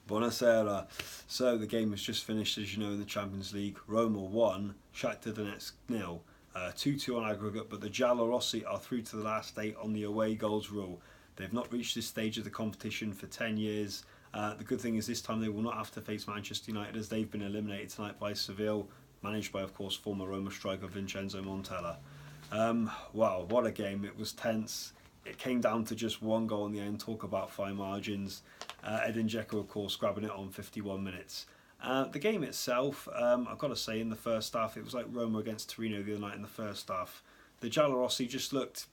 Buonasera. So the game has just finished, as you know, in the Champions League. Roma 1, Shakhtar Donetsk 0. 2-2 on aggregate, but the Giallorossi are through to the last 8 on the away goals rule. They've not reached this stage of the competition for 10 years. The good thing is this time they will not have to face Manchester United, as they've been eliminated tonight by Seville, managed by, of course, former Roma striker Vincenzo Montella. Wow, what a game. It was tense. It came down to just one goal in the end. Talk about fine margins. Edin Dzeko, of course, grabbing it on 51 minutes. The game itself, I've got to say, in the first half, it was like Roma against Torino the other night in the first half. The Giallorossi just looked,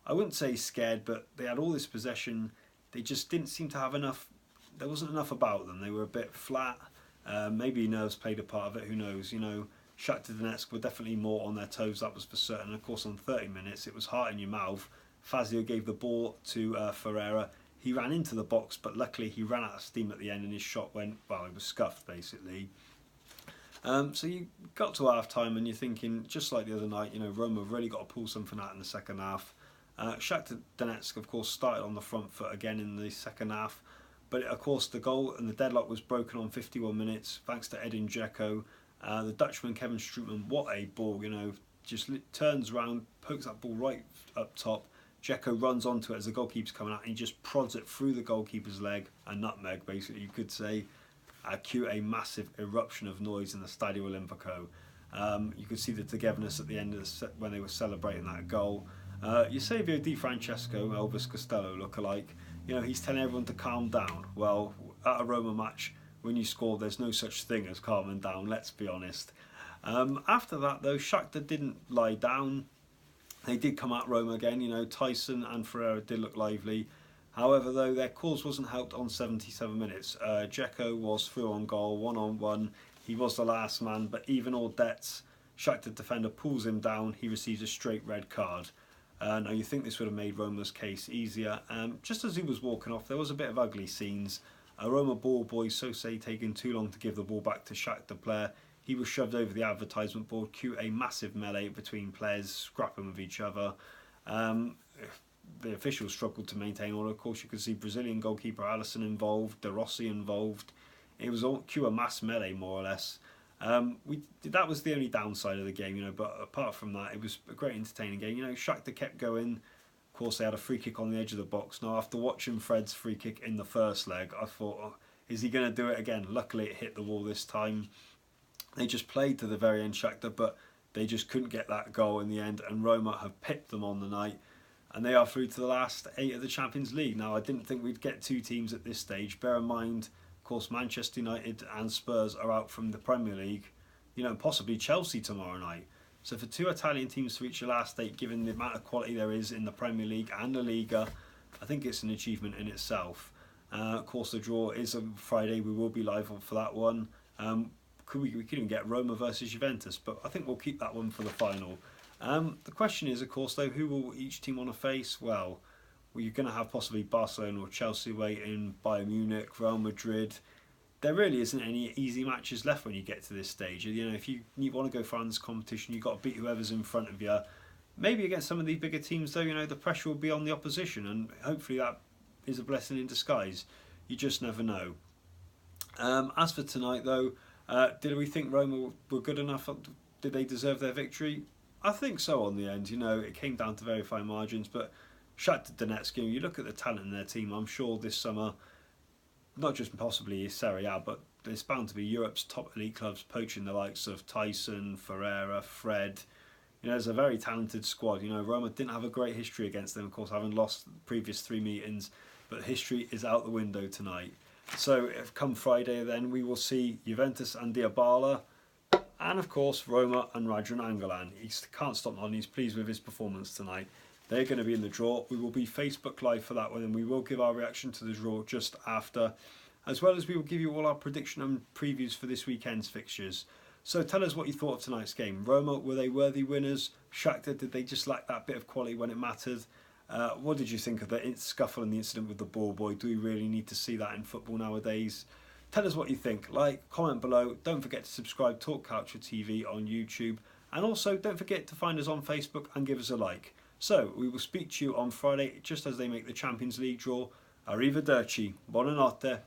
I wouldn't say scared, but they had all this possession. They just didn't seem to have enough. There wasn't enough about them. They were a bit flat. Maybe nerves played a part of it. Who knows? You know, Shakhtar Donetsk were definitely more on their toes. That was for certain. And of course, on 30 minutes, it was heart in your mouth. Fazio gave the ball to Ferreira. He ran into the box, but luckily he ran out of steam at the end and his shot went, well, it was scuffed basically. So you got to half time and you're thinking, just like the other night, you know, Roma have really got to pull something out in the second half. Shakhtar Donetsk, of course, started on the front foot again in the second half. But of course, the goal and the deadlock was broken on 51 minutes thanks to Edin Dzeko. The Dutchman, Kevin Strootman, what a ball, you know, just turns around, pokes that ball right up top. Dzeko runs onto it as the goalkeeper's coming out and he just prods it through the goalkeeper's leg, a nutmeg basically you could say. Cue a massive eruption of noise in the Stadio Olimpico. You could see the togetherness at the end of the when they were celebrating that goal. Eusebio Di Francesco, Elvis Costello look-alike, you know, he's telling everyone to calm down. Well, at a Roma match, when you score, there's no such thing as calming down, let's be honest. After that though, Shakhtar didn't lie down. They did come at Roma again, you know, Tyson and Ferreira did look lively. However, though, their cause wasn't helped on 77 minutes. Dzeko was through on goal, 1-on-1. He was the last man, but even all debts, Shakhtar defender pulls him down. He receives a straight red card. Now, you think this would have made Roma's case easier. Just as he was walking off, there was a bit of ugly scenes. A Roma ball boy, Sose, taking too long to give the ball back to Shakhtar player. He was shoved over the advertisement board, cue a massive melee between players scrapping with each other. The officials struggled to maintain order. Of course, you could see Brazilian goalkeeper Alisson involved, De Rossi involved. It was all cue a mass melee, more or less. That was the only downside of the game, you know. But apart from that, it was a great entertaining game. You know, Shakhtar kept going. Of course, they had a free kick on the edge of the box. Now, after watching Fred's free kick in the first leg, I thought, oh, is he going to do it again? Luckily, it hit the wall this time. They just played to the very end, Shakhtar, but they just couldn't get that goal in the end, and Roma have pipped them on the night, and they are through to the last 8 of the Champions League. Now, I didn't think we'd get 2 teams at this stage. Bear in mind, of course, Manchester United and Spurs are out from the Premier League, you know, and possibly Chelsea tomorrow night. So for 2 Italian teams to reach the last 8, given the amount of quality there is in the Premier League and the Liga, I think it's an achievement in itself. Of course, the draw is on Friday. We will be live for that one. We could even get Roma versus Juventus, but I think we'll keep that one for the final. The question is, of course, though, who will each team want to face? Well, you're going to have possibly Barcelona or Chelsea waiting, Bayern Munich, Real Madrid. There really isn't any easy matches left when you get to this stage. You know, if you want to go far in this competition, you've got to beat whoever's in front of you. Maybe against some of these bigger teams, though, you know, the pressure will be on the opposition, and hopefully that is a blessing in disguise. You just never know. As for tonight, though, did we think Roma were good enough? Did they deserve their victory? I think so on the end. You know, it came down to very fine margins, but Shakhtar Donetsk, you look at the talent in their team, I'm sure this summer, not just possibly Serie A, but there's bound to be Europe's top elite clubs poaching the likes of Tyson, Ferreira, Fred. You know, there's a very talented squad. You know, Roma didn't have a great history against them, of course, having lost the previous 3 meetings, but history is out the window tonight. So, if come Friday, then we will see Juventus and Dybala, and of course Roma and Radja Nainggolan. He can't stop nodding. He's pleased with his performance tonight. They're going to be in the draw. We will be Facebook Live for that one, and we will give our reaction to the draw just after, as well as we will give you all our prediction and previews for this weekend's fixtures. So tell us what you thought of tonight's game. Roma, were they worthy winners? Shakhtar, did they just lack that bit of quality when it mattered? What did you think of the scuffle and the incident with the ball boy? Do we really need to see that in football nowadays? Tell us what you think. Like, comment below. Don't forget to subscribe to Talk Calcio TV on YouTube. And also, don't forget to find us on Facebook and give us a like. So, we will speak to you on Friday, just as they make the Champions League draw. Arrivederci. Buonanotte.